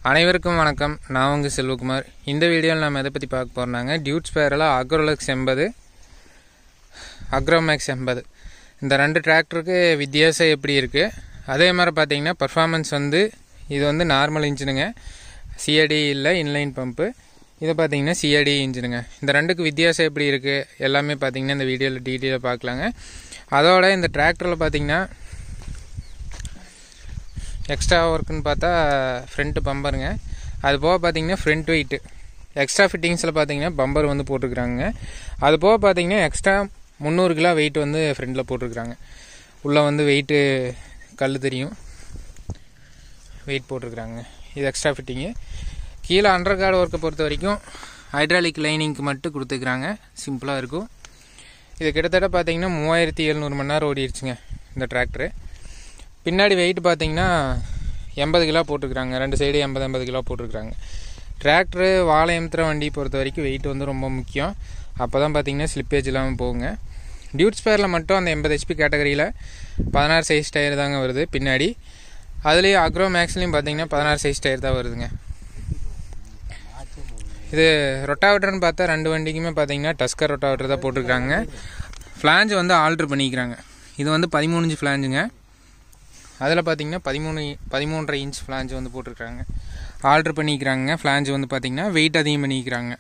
அனைவருக்கும் வணக்கம். நான் உங்கள் செல்வகுமார். இந்த வீடியோவில் நம்ம எதை பற்றி பார்க்க போகிறோம்னாங்க, டியூட் ஸ்பேரில் அக்ரோலக்ஸ் 80, அக்ரோமேக்ஸ் 80 இந்த ரெண்டு டிராக்டருக்கு வித்தியாசம் எப்படி இருக்குது, அதே மாதிரி பார்த்தீங்கன்னா பர்ஃபார்மன்ஸ் இது நார்மல் இன்ஜினுங்க, சிஐடி இல்லை இன்லைன் பம்பு. இதை பார்த்தீங்கன்னா சிஐடி இன்ஜினுங்க. இந்த ரெண்டுக்கு வித்தியாசம் எப்படி இருக்குது எல்லாமே பார்த்தீங்கன்னா இந்த வீடியோவில் டீட்டெயிலாக பார்க்கலாங்க. அதோட இந்த டிராக்டரில் பார்த்தீங்கன்னா எக்ஸ்ட்ரா ஒர்க்குன்னு பார்த்தா ஃப்ரண்ட் பம்பருங்க. அது போக பார்த்தீங்கன்னா ஃப்ரண்ட் வெயிட்டு எக்ஸ்ட்ரா ஃபிட்டிங்ஸில் பார்த்தீங்கன்னா பம்பர் போட்டிருக்குறாங்க. அது போக பார்த்தீங்கன்னா எக்ஸ்ட்ரா 300 கிலோ வெயிட் ஃப்ரண்டில் போட்டிருக்குறாங்க. உள்ளே வெயிட்டு கல் தெரியும், வெயிட் போட்டிருக்குறாங்க. இது எக்ஸ்ட்ரா ஃபிட்டிங்கு. கீழே அண்டர் கார்டு ஒர்க்கை பொறுத்த வரைக்கும் ஹைட்ராலிக் லைனிங்க்கு மட்டும் கொடுத்துருக்குறாங்க. சிம்பிளாக இருக்கும். இது கிட்டத்தட்ட பார்த்தீங்கன்னா 3700 மணி நேரம் ஓடிடுச்சுங்க இந்த டிராக்டரு. பின்னாடி வெயிட் பார்த்தீங்கன்னா 80 கிலோ போட்டிருக்குறாங்க. ரெண்டு சைடு 80 கிலோ போட்டிருக்குறாங்க. டிராக்டரு வாழை எம்த்திர வண்டி பொறுத்த வரைக்கும் வெயிட் ரொம்ப முக்கியம். அப்போ தான் பார்த்தீங்கன்னா ஸ்லிப்பேஜ் இல்லாமல் போகுங்க. டியூட் ஸ்பேரில் மட்டும் அந்த 80 HP கேட்டகரியில் 16 சைஸ் டயர் தாங்க வருது பின்னாடி. அதுலேயும் அக்ரோ மேக்ஸ்லேயும் பார்த்தீங்கன்னா 16 சைஸ் டயர் தான் வருதுங்க. இது ரொட்டாவேட்டர்னு பார்த்தா ரெண்டு வண்டிக்குமே பார்த்தீங்கன்னா டஸ்கர் ரொட்டாவேட்டர் தான் போட்டிருக்காங்க. ஃப்ளாஞ்ச் ஆல்ட்ரு பண்ணிக்கிறாங்க. இது 13 இன்ச் ஃப்ளாஞ்சுங்க. அதில் பார்த்தீங்கன்னா 13.5 இன்ச் ஃப்ளாஞ்ச் போட்டிருக்காங்க, ஆல்ட்ரு பண்ணிக்கிறாங்க. ஃப்ளாஞ்ச் பார்த்தீங்கன்னா வெயிட் அதிகம் பண்ணிக்கிறாங்க.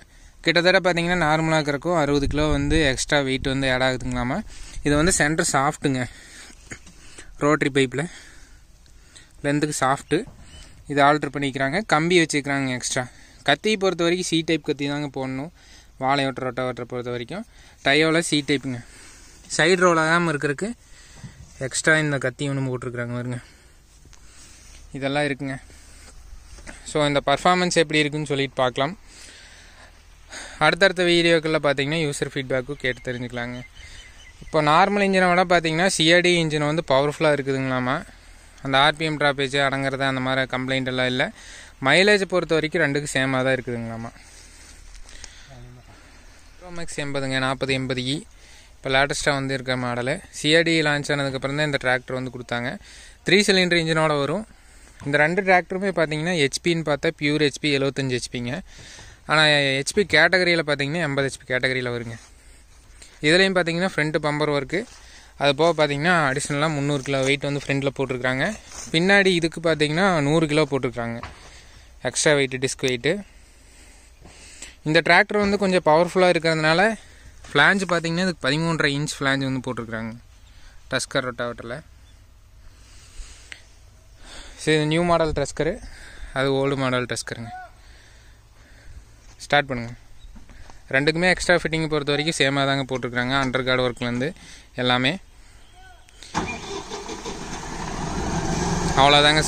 கிட்டத்தட்ட பார்த்தீங்கன்னா நார்மலாக இருக்கிறக்கும் 60 கிலோ எக்ஸ்ட்ரா வெயிட் ஆட் ஆகுதுங்களாமா. இது சென்டர் சாஃப்ட்டுங்க, ரோட்ரி பைப்பில் லென்த்துக்கு சாஃப்ட்டு. இது ஆல்ட்ரு பண்ணிக்கிறாங்க. கம்பி வச்சுக்கிறாங்க எக்ஸ்ட்ரா. கத்தியை பொறுத்த வரைக்கும் சி டைப் கத்தி தாங்க போடணும். வாழை ஓட்டுற ரொட்டாவேட்டரை பொறுத்த வரைக்கும் டயோவில் சி டைப்புங்க. சைடு ரோல் ஆகாமல் இருக்கிறதுக்கு எக்ஸ்ட்ரா இந்த கத்தி போட்டிருக்குறாங்க பாருங்க. இதெல்லாம் இருக்குங்க. ஸோ இந்த பர்ஃபார்மன்ஸ் எப்படி இருக்குன்னு சொல்லிட்டு பார்க்கலாம். அடுத்தடுத்த வீடியோக்களில் பார்த்தீங்கன்னா யூசர் ஃபீட்பேக்கும் கேட்டு தெரிஞ்சுக்கலாங்க. இப்போ நார்மல் இன்ஜினை விட பார்த்தீங்கன்னா சிஐடி இன்ஜின் பவர்ஃபுல்லாக இருக்குதுங்களாமா. அந்த ஆர்பிஎம் ட்ராப்பேஜ் அடங்கிறது அந்த மாதிரி கம்ப்ளைண்ட் எல்லாம் இல்லை. மைலேஜ் பொறுத்த வரைக்கும் ரெண்டுக்கு சேமாக தான் இருக்குதுங்களாமா. அக்ரோமேக்ஸ் 80ங்க, 4080E இப்போ லேட்டஸ்ட்டாக இருக்க மாடலு. சிஐடி லான்ச் ஆனதுக்கப்புறம் தான் இந்த டிராக்டர் கொடுத்தாங்க. 3 சிலிண்டர் இன்ஜினோட வரும். இந்த ரெண்டு டிராக்டருமே பார்த்தீங்கன்னா ஹெச்பின்னு பார்த்தா பியூர் ஹெச்பி 75 ஹெச்பிங்க. ஆனால் ஹெச்பி கேட்டகரியில் பார்த்தீங்கன்னா 80 ஹெச்பி கேட்டகரியில் வருங்க. இதுலேயும் பார்த்தீங்கன்னா ஃப்ரண்ட் பம்பர் ஒர்க்கு, அது போக பார்த்தீங்கன்னா அடிஷ்னலாக 300 கிலோ வெயிட் ஃப்ரண்டில் போட்டிருக்காங்க. பின்னாடி இதுக்கு பார்த்தீங்கன்னா 100 கிலோ போட்டிருக்காங்க எக்ஸ்ட்ரா வெயிட்டு, டிஸ்க் வெயிட்டு. இந்த டிராக்டர் கொஞ்சம் பவர்ஃபுல்லாக இருக்கிறதுனால ஃப்ளாஞ்ச் பார்த்தீங்கன்னா இதுக்கு 13.5 இன்ச் ஃப்ளாஞ்ச் போட்டிருக்குறாங்க டஸ்கர் ரொட்டாவேட்டரில். சரி, இது நியூ மாடல் டஸ்கரு, அது ஓல்டு மாடல் டஸ்கருங்க. ஸ்டார்ட் பண்ணுங்கள். ரெண்டுக்குமே எக்ஸ்ட்ரா ஃபிட்டிங் பொறுத்த வரைக்கும் சேமாக தாங்க போட்டிருக்குறாங்க. அண்டர் கார்டு ஒர்க்லேருந்து எல்லாமே. அவ்வளோதாங்க.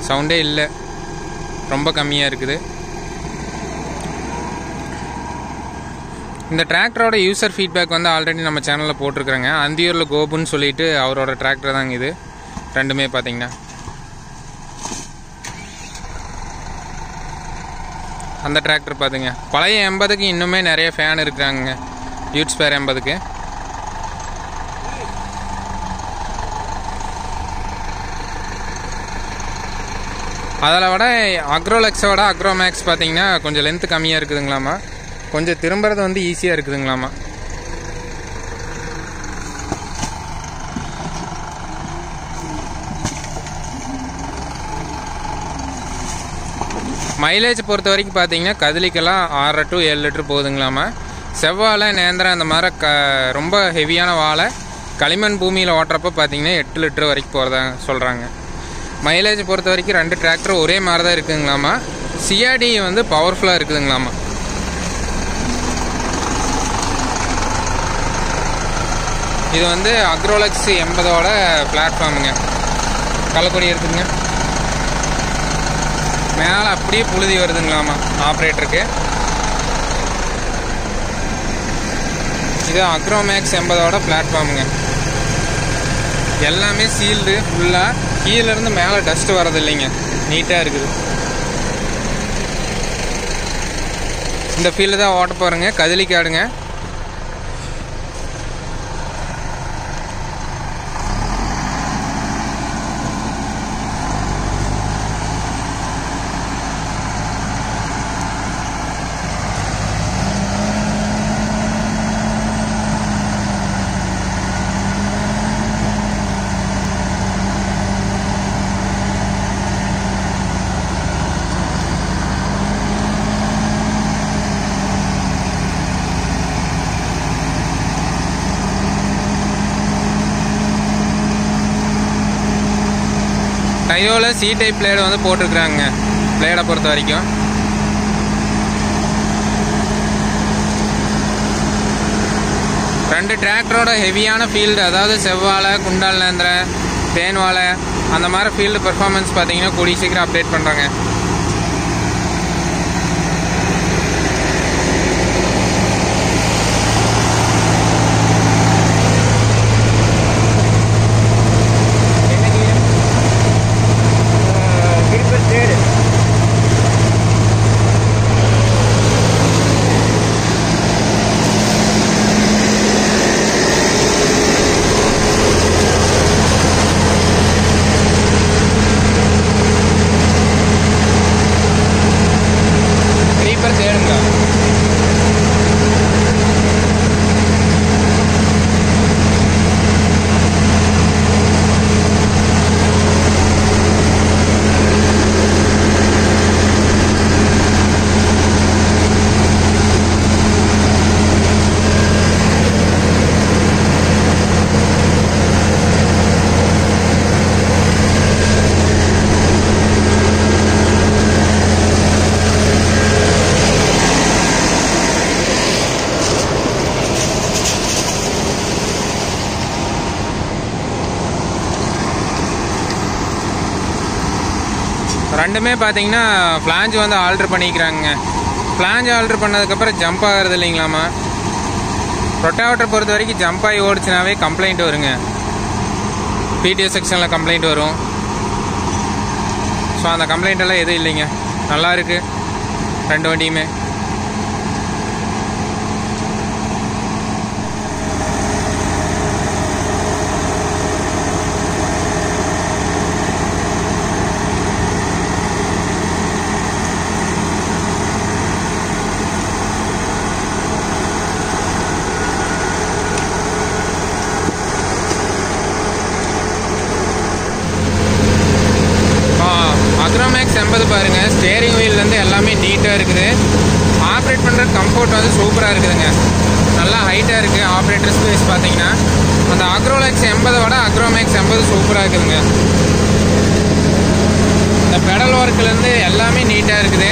சவுண்டே இல்லை, ரொம்ப கம்மியாக இருக்குது. இந்த டிராக்டரோட யூசர் ஃபீட்பேக் ஆல்ரெடி நம்ம சேனலில் போட்டிருக்கிறேங்க. அந்தியூரில் கோபுன்னு சொல்லிட்டு அவரோட டிராக்டர் தாங்க இது. ரெண்டுமே பார்த்தீங்கன்னா அந்த டிராக்டர் பார்த்துங்க. பழைய 80க்கு இன்னுமே நிறைய ஃபேன் இருக்கிறாங்க. டியூட் ஸ்பேர் 80க்கு. அதில் விட அக்ரோலக்ஸோட அக்ரோமேக்ஸ் பார்த்தீங்கன்னா கொஞ்சம் லென்த்து கம்மியாக இருக்குதுங்களாமா. கொஞ்சம் திரும்புறது ஈஸியாக இருக்குதுங்களாமா. மைலேஜ் பொறுத்த வரைக்கும் பார்த்தீங்கன்னா கதிலிக்கெல்லாம் 6 to 7 லிட்டர் போகுதுங்களாமா. செவ்வாழை நேந்திரம் அந்த மாதிரி ரொம்ப ஹெவியான வாழை களிமண் பூமியில் ஓட்டுறப்போ பார்த்தீங்கன்னா 8 லிட்டர் வரைக்கும் போகிறதா சொல்கிறாங்க. மைலேஜ் பொறுத்த வரைக்கும் ரெண்டு டிராக்டர் ஒரே மாதிரி தான் இருக்குதுங்களாமா. சிஆர்டி பவர்ஃபுல்லாக இருக்குதுங்களாமா. இது அக்ரோலக்ஸ் 80ஓட பிளாட்ஃபார்முங்க. கள்ளக்குடி எடுத்துங்க. மேலே அப்படியே புழுதி வருதுங்களாமா ஆப்ரேட்டருக்கு. இது அக்ரோமேக்ஸ் 80ஓட பிளாட்ஃபார்முங்க. எல்லாமே சீல்டு ஃபுல்லாக. கீழேருந்து மேலே டஸ்ட் வரது இல்லைங்க, நீட்டாக இருக்குது. இந்த ஃபீல்டு தான் ஓட்ட போகிறேங்க, கதிலிக்காடுங்க. டையோவில் சி டைப் பிளேடு வந்து போட்டிருக்கிறாங்க பிளேடை பொறுத்த வரைக்கும். ரெண்டு டிராக்டரோட ஹெவியான ஃபீல்டு, அதாவது செவ்வாழை, குண்டால் நேந்திர, தேன்வாழை அந்த மாதிரி ஃபீல்டு பெர்ஃபார்மன்ஸ் பார்த்தீங்கன்னா கூடிய சீக்கிரம் அப்டேட் பண்ணுறாங்க. ரெண்டுமே பார்த்தீங்கன்னா ஃப்ளாஞ்ச் வந்து ஆல்ட்ரு பண்ணிக்கிறாங்க. ஃப்ளாஞ்ச் ஆல்ட்ரு பண்ணதுக்கப்புறம் ஜம்ப் ஆகிறது இல்லைங்களாமா. ரொட்டாவேட்டர் பொறுத்த வரைக்கும் ஜம்ப் ஆகி ஓடிச்சுனாவே கம்ப்ளைண்ட் வருங்க, பிடிஓ செக்ஷனில் கம்ப்ளைண்ட் வரும். ஸோ அந்த கம்ப்ளைண்ட் எல்லாம் எதுவும் இல்லைங்க, நல்லா இருக்குது ரெண்டு வண்டியுமே. அக்ரோமேக்ஸ் 80 பாருங்க, ஸ்டேரிங் வீல்லேருந்து எல்லாமே நீட்டாக இருக்குது. ஆப்ரேட் பண்ணுற கம்ஃபர்ட் வந்து சூப்பராக இருக்குதுங்க, நல்லா ஹைட்டாக இருக்குது. ஆப்ரேட்டர் ஸ்பேஸ் பார்த்தீங்கன்னா அந்த அக்ரோலெக்ஸ் 80 விட அக்ரோமேக்ஸ் 80 சூப்பராக இருக்குதுங்க. இந்த பெடல் ஒர்க்லேருந்து எல்லாமே நீட்டாக இருக்குது.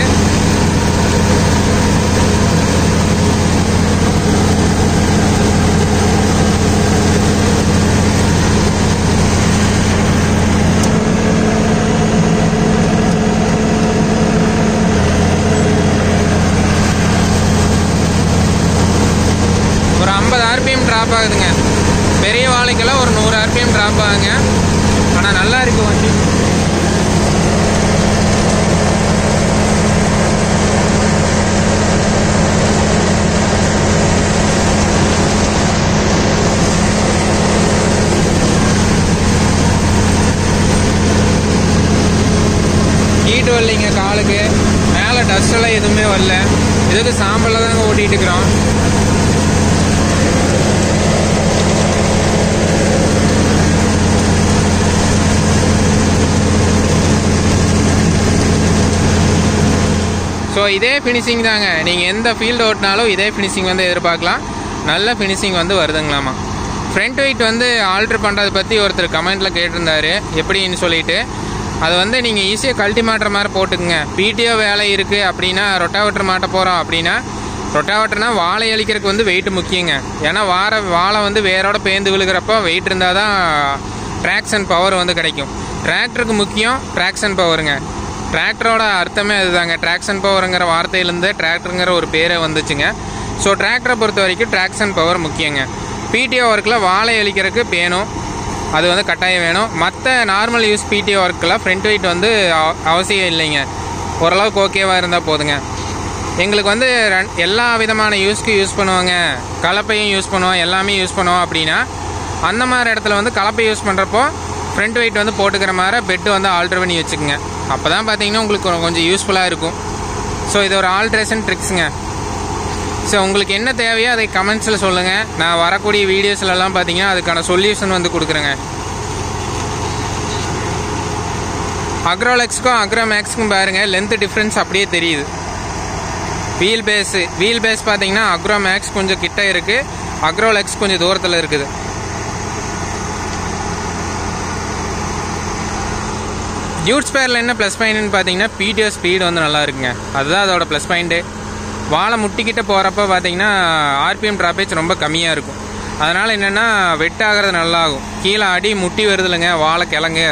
ஒரு 50 RPM ட்ராப் ஆகுதுங்க. பெரிய வாழைக்கெல்லாம் ஒரு 100 RPM ட்ராப் ஆகுங்க. ஆனால் நல்லா இருக்கு வண்டி. ஹீட் வரலைங்க காலுக்கு, மேலே டஸ்ட் எல்லாம் எதுவுமே வரல. இதுக்கு சாம்பலில் தாங்க ஓட்டிகிட்டு இருக்கிறோம். ஸோ இதே ஃபினிஷிங் தாங்க, நீங்கள் எந்த ஃபீல்டு ஓட்டினாலும் இதே ஃபினிஷிங் வந்து எதிர்பார்க்கலாம். நல்ல ஃபினிஷிங் வந்து வருதுங்களாமா. ஃப்ரண்ட் வெயிட் வந்து ஆல்ட்ரு பண்ணுறதை பற்றி ஒருத்தர் கமெண்ட்டில் கேட்டிருந்தாரு எப்படின்னு சொல்லிட்டு. அது வந்து நீங்கள் ஈஸியாக கழட்டி மாட்டுற மாதிரி போட்டுக்குங்க. பிடிஓ வேலை இருக்குது அப்படின்னா, ரொட்டாவேட்டர் மாட்ட போகிறோம் அப்படின்னா, ரொட்டாவேட்டர்னா வாழை அழிக்கிறதுக்கு வந்து வெயிட் முக்கியங்க. ஏன்னா வாழை வந்து வேரோட பேந்து விழுகிறப்போ வெயிட் இருந்தால் தான் ட்ராக்ஷன் பவர் வந்து கிடைக்கும். டிராக்டருக்கு முக்கியம் ட்ராக்ஷன் பவருங்க. டிராக்டரோட அர்த்தமே அதுதாங்க. ட்ராக்ஷன் பவருங்கிற வார்த்தையிலேருந்து டிராக்டருங்கிற ஒரு பேரே வந்துச்சுங்க. ஸோ டிராக்டரை பொறுத்த வரைக்கும் ட்ராக்ஷன் பவர் முக்கியங்க. பிடிஓ ஒர்க்கில் வாழை அழிக்கிறதுக்கு வேணும், அது வந்து கட்டாயம் வேணும். மற்ற நார்மல் யூஸ் பிடிஓ ஒர்க்கில் ஃப்ரண்ட் வெயிட் வந்து அவசியம் இல்லைங்க, ஓரளவுக்கு ஓகேவாக இருந்தால் போதுங்க. எங்களுக்கு வந்து எல்லா விதமான யூஸ்க்கு யூஸ் பண்ணுவாங்க, கலப்பையும் யூஸ் பண்ணுவோம், எல்லாமே யூஸ் பண்ணுவோம் அப்படின்னா அந்த மாதிரி இடத்துல வந்து கலப்பை யூஸ் பண்ணுறப்போ ஃப்ரண்ட் வெயிட் வந்து போட்டுக்கிற மாதிரி பெட்டு வந்து ஆல்ட்ரு பண்ணி வச்சுக்கோங்க. அப்போ தான் பார்த்தீங்கன்னா உங்களுக்கு கொஞ்சம் யூஸ்ஃபுல்லாக இருக்கும். ஸோ இது ஒரு ஆல்ட்ரேஷன் ட்ரிக்ஸுங்க. ஸோ உங்களுக்கு என்ன தேவையோ அதை கமெண்ட்ஸில் சொல்லுங்கள். நான் வரக்கூடிய வீடியோஸ்லலாம் பார்த்தீங்கன்னா அதுக்கான சொல்யூஷன் வந்து கொடுக்குறேங்க. அக்ரோலெக்ஸ்க்கும் அக்ரோமேக்ஸ்க்கும் பாருங்கள், லென்த் டிஃப்ரென்ஸ் அப்படியே தெரியுது. வீல் பேஸ் பார்த்தீங்கன்னா அக்ரோமேக்ஸ் கொஞ்சம் கிட்ட இருக்குது, அக்ரோலெக்ஸ் கொஞ்சம் தூரத்தில் இருக்குது. டியூட் ஸ்பேரில் என்ன ப்ளஸ் பாயிண்ட்னு பார்த்தீங்கன்னா பிடிஓ ஸ்பீடு வந்து நல்லா இருக்குங்க. அதுதான் அதோட ப்ளஸ் பாயிண்ட்டு. வாழை முட்டிக்கிட்ட போகிறப்ப பார்த்தீங்கன்னா ஆர்பிஎம் ட்ராப்பேஜ் ரொம்ப கம்மியாக இருக்கும். அதனால் என்னென்னா வெட்டாகிறது நல்லாகும். கீழே அடி முட்டி வருதுலைங்க வாழை கிழங்கு,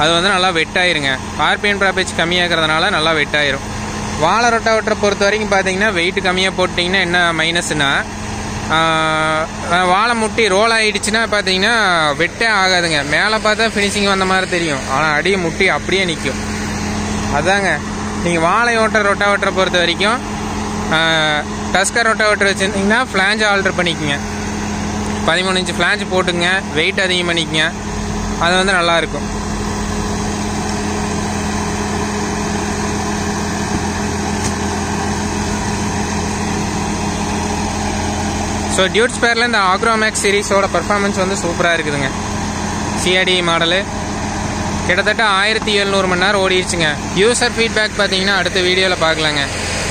அது வந்து நல்லா வெட்டாயிருங்க. ஆர்பிஎம் ட்ராப்பேஜ் கம்மியாகிறதுனால நல்லா வெட்டாயிரும். வாழை ரொட்டாவேட்டரை பொறுத்த வரைக்கும் பார்த்தீங்கன்னா வெயிட் கம்மியாக போட்டிங்கன்னா என்ன மைனஸ்னா, வாழை முட்டி ரோல் ஆகிடுச்சுன்னா பார்த்தீங்கன்னா வெட்டே ஆகாதுங்க. மேலே பார்த்தா ஃபினிஷிங் வந்த மாதிரி தெரியும், ஆனால் அடி முட்டி அப்படியே நிற்கும். அதாங்க நீங்கள் வாழை ஓட்டுற ரொட்டாவேட்டரை பொறுத்த வரைக்கும் டஸ்கர் ரொட்டாவேட்டர் வச்சுருந்தீங்கன்னா ஃப்ளாஞ்ச் ஆல்டர் பண்ணிக்கோங்க. 13 இன்ச்சு ஃப்ளாஞ்ச் போட்டுங்க, வெயிட் அதிகம் பண்ணிக்கங்க, அது வந்து நல்லாயிருக்கும். ஸோ டியூட் ஸ்பேரில் இந்த ஆக்ரோமேக்ஸ் சீரிஸோட பர்ஃபார்மன்ஸ் வந்து சூப்பராக இருக்குதுங்க. சிஆர்டி மாடலு கிட்டத்தட்ட 1700 மணி நேரம் ஓடிடுச்சுங்க. யூசர் ஃபீட்பேக் பார்த்தீங்கன்னா அடுத்த வீடியோவில் பார்க்கலாங்க.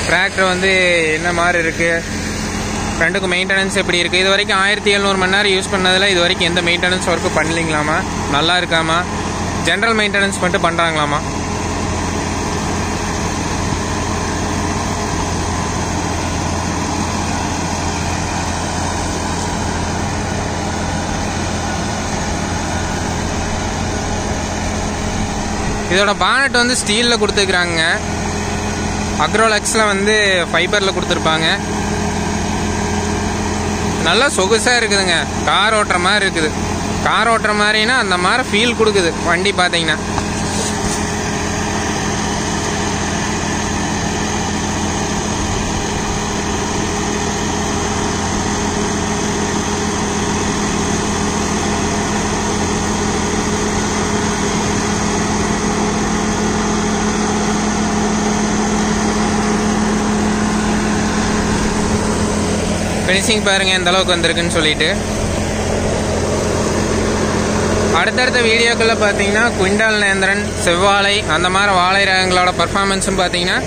டிராக்டர் வந்து என்ன மாதிரி இருக்குது, ரெண்டுக்கும் மெயின்டெனன்ஸ் எப்படி இருக்குது, இது வரைக்கும் 1700 மணி நேரம் யூஸ் பண்ணதில் இது வரைக்கும் எந்த மெயின்டெனன்ஸ் ஒர்க்கு பண்ணலிங்களாமா, நல்லா இருக்காமா, ஜென்ரல் மெயின்டெனன்ஸ் மட்டும் பண்ணுறாங்களாமா. இதோட பானட் வந்து ஸ்டீலில் கொடுத்துருக்குறாங்க. அக்ரோலெக்ஸில் வந்து ஃபைபரில் கொடுத்துருப்பாங்க. நல்லா சொகுசாக இருக்குதுங்க. கார் ஓட்டுற மாதிரி இருக்குது. கார் ஓட்டுற மாதிரினா அந்த மாதிரி ஃபீல் கொடுக்குது வண்டி பார்த்தீங்கன்னா. ஃபினிஷிங் பாருங்கள் எந்த அளவுக்கு வந்திருக்குன்னு சொல்லிட்டு. அடுத்தடுத்த வீடியோக்குள்ளே பார்த்தீங்கன்னா குவிண்டால் நேந்திரன், செவ்வாழை அந்த மாதிரி வாழை ரகங்களோட பர்ஃபார்மன்ஸும் பார்த்தீங்கன்னா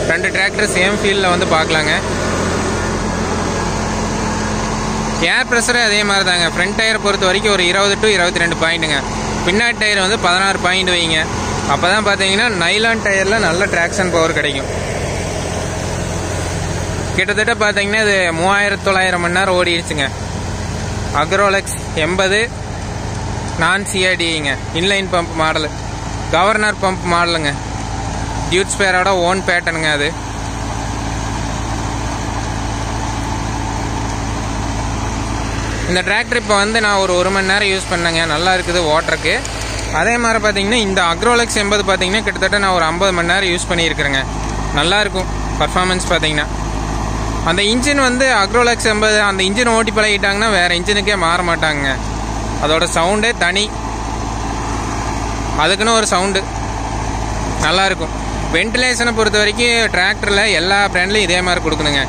2 டிராக்டர் சேம் ஃபீல்டில் வந்து பார்க்கலாங்க. ஏர் ப்ரெஷரு அதே மாதிரி தாங்க. ஃப்ரண்ட் டயரை பொறுத்த வரைக்கும் ஒரு 20 to 22 பாயிண்ட்டுங்க. பின்னாடி டயர் வந்து 16 பாயிண்ட் வைங்க. அப்போ தான் பார்த்தீங்கன்னா நைலான் டயரில் நல்ல ட்ராக்ஷன் பவர் கிடைக்கும். கிட்டத்தட்ட பார்த்தீங்கன்னா இது 3900 மணி நேரம் ஓடிடுச்சுங்க. அக்ரோலெக்ஸ் 80 நான் சிஆர்டிங்க, inline pump model, governor pump மாடலுங்க. டியூட் ஸ்பேரோட ஓன் பேட்டனுங்க அது. இந்த டிராக்டர் இப்போ வந்து நான் ஒரு 1 மணி நேரம் யூஸ் பண்ணேங்க. நல்லா இருக்குது ஓட்டுறக்கு. அதே மாதிரி பார்த்தீங்கன்னா இந்த அக்ரோலெக்ஸ் 80 பார்த்தீங்கன்னா கிட்டத்தட்ட நான் ஒரு 50 மணி நேரம் யூஸ் பண்ணியிருக்கிறேங்க. நல்லாயிருக்கும் பர்ஃபார்மன்ஸ் பார்த்தீங்கன்னா. அந்த இன்ஜின் வந்து அக்ரோலெக்ஸ் 80 அந்த இன்ஜின் ஓட்டி பழகிட்டாங்கன்னா வேறு இன்ஜினுக்கே மாற மாட்டாங்க. அதோட சவுண்டே தனி, அதுக்குன்னு ஒரு சவுண்டு நல்லாயிருக்கும். வென்டிலேஷனை பொறுத்த வரைக்கும் டிராக்டரில் எல்லா பிராண்ட்லையும் இதே மாதிரி கொடுக்கணுங்க.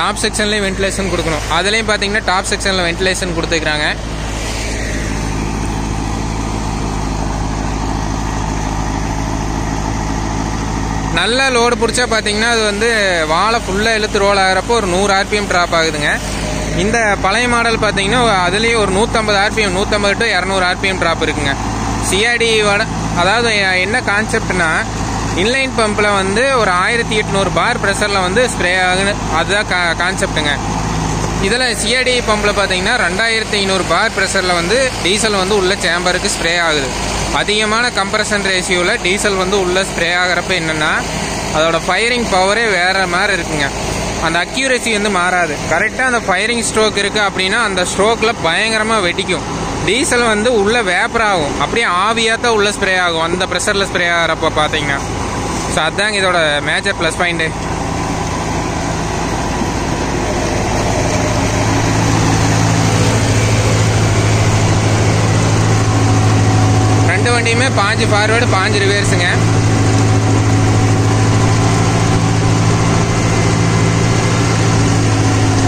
டாப் செக்ஷன்லேயும் வென்டிலேஷன் கொடுக்கணும். அதுலேயும் பார்த்தீங்கன்னா டாப் செக்ஷனில் வென்டிலேஷன் கொடுத்துருக்குறாங்க. நல்ல லோடு பிடிச்சா பார்த்தீங்கன்னா அது வந்து வாழை ஃபுல்லாக இழுத்து ரோல் ஆகிறப்போ ஒரு 100 RPM ட்ராப் ஆகுதுங்க. இந்த பழைய மாடல் பார்த்தீங்கன்னா அதுலேயும் ஒரு 150 RPM 150 to 200 RPM ட்ராப் இருக்குங்க. சிஆர்டியோட அதாவது என்ன கான்செப்ட்னா, இன்லைன் பம்பில் வந்து ஒரு 1800 பார் ப்ரெஷரில் வந்து ஸ்ப்ரே ஆகுது. அதுதான் கான்செப்ட்டுங்க. இதில் சிஆர்டி பம்பில் பார்த்தீங்கன்னா 2500 பார் ப்ரெஷரில் வந்து டீசல் வந்து உள்ள சேம்பருக்கு ஸ்ப்ரே ஆகுது. அதிகமான கம்ப்ரஷன் ரேஷியோவில் டீசல் வந்து உள்ளே ஸ்ப்ரே ஆகிறப்ப என்னென்னா அதோட ஃபயரிங் பவரே வேறு மாதிரி இருக்குங்க. அந்த அக்யூரசி வந்து மாறாது. கரெக்டாக அந்த ஃபயரிங் ஸ்ட்ரோக் இருக்குது அப்படின்னா அந்த ஸ்ட்ரோக்கில் பயங்கரமாக வெடிக்கும். டீசல் வந்து உள்ளே வேப்பர் ஆகும், அப்படியே ஆவியாக தான் உள்ளே ஸ்ப்ரே ஆகும் அந்த ப்ரெஷரில் ஸ்ப்ரே ஆகிறப்ப பார்த்தீங்கன்னா. ஸோ அதுதாங்க இதோட மேஜர் ப்ளஸ் பாயிண்ட்டு. ரெண்டு வண்டியுமே 5 ஃபார்வேர்டு 5 ரிவர்ஸுங்க.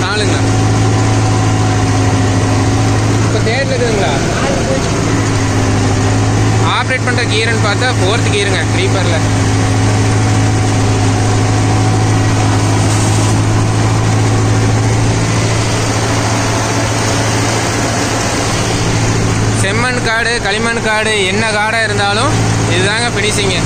நாலுங்களா இப்போ தேர்டில் இருக்குதுங்களா? ஆப்ரேட் பண்ணுற கீருன்னு பார்த்தா 4th கீருங்க க்ரீப்பரில். செம்மண் காடு களிமண் காடு என்ன காடாக இருந்தாலும் இதுதாங்க ஃபினிஷிங்கு.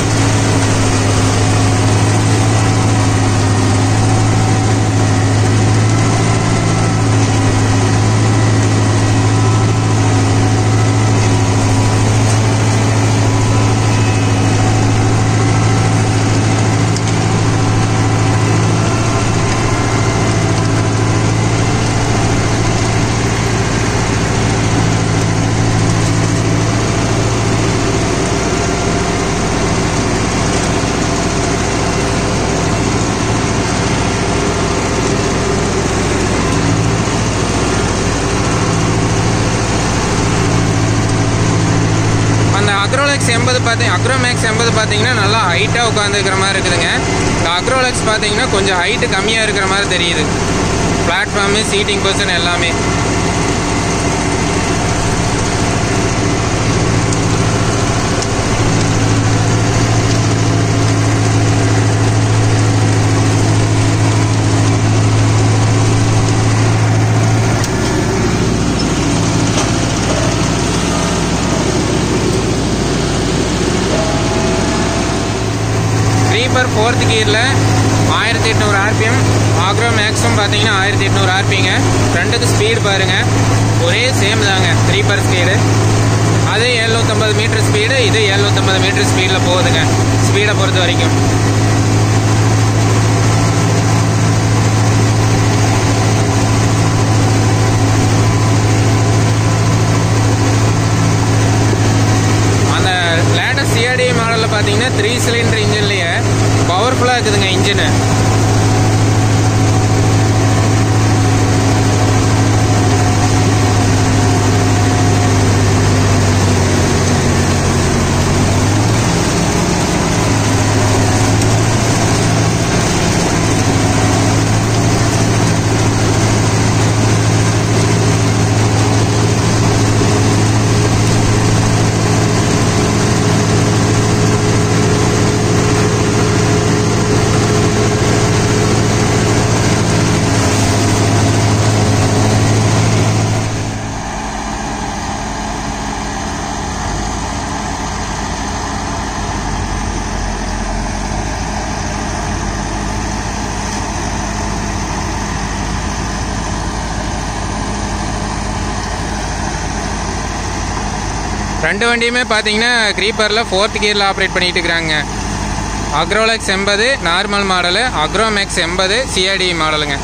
அக்ரோலெக்ஸ் 80 அக்ரோமேக்ஸ் 80 பார்த்தீங்கன்னா நல்லா ஹைட்டாக உட்காந்துருக்கிற மாதிரி இருக்குதுங்க. இந்த அக்ரோலெக்ஸ் பார்த்தீங்கன்னா கொஞ்சம் ஹைட்டு கம்மியாக இருக்கிற மாதிரி தெரியுது. பிளாட்ஃபார்மு, சீட்டிங் பொசிஷன் எல்லாமே. க்ரீப்பர் 4th கியரில் 1800 RPM, அக்ரோமேக்ஸும் பார்த்தீங்கன்னா 1800 RPMங்க. ரெண்டுக்கு ஸ்பீடு பாருங்கள், ஒரே சேம் தாங்க. க்ரீப்பர் ஸ்பீடு அது 750 மீட்டர் ஸ்பீடு, இது 750 மீட்டர் ஸ்பீடில் போகுதுங்க ஸ்பீடை பொறுத்த வரைக்கும். அந்த லேட்டஸ்ட் CRD மாடலில் பார்த்தீங்கன்னா 3 சிலிண்டர் இன்ஜின்லேயே பவர்ஃபுல்லாக இருக்குதுங்க இன்ஜினு. ரெண்டு வண்டியுமே பார்த்தீங்கன்னா க்ரீப்பரில் 4th கியரில் ஆப்ரேட் பண்ணிட்டு இருக்கிறாங்க. அக்ரோலெக்ஸ் 80 நார்மல் மாடலு, அக்ரோமேக்ஸ் 80 CRD மாடலுங்க.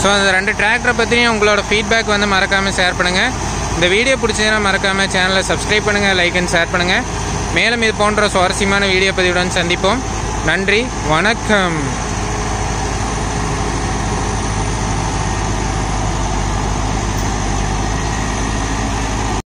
ஸோ அந்த ரெண்டு டிராக்டரை பற்றியும் உங்களோட ஃபீட்பேக் வந்து மறக்காமல் ஷேர் பண்ணுங்கள். இந்த வீடியோ பிடிச்சதுன்னா மறக்காமல் சேனலை சப்ஸ்கிரைப் பண்ணுங்கள், லைக் அண்ட் ஷேர் பண்ணுங்கள். மேலும் இது போன்ற சுவாரஸ்யமான வீடியோ பதிவுடன் சந்திப்போம். நன்றி, வணக்கம்.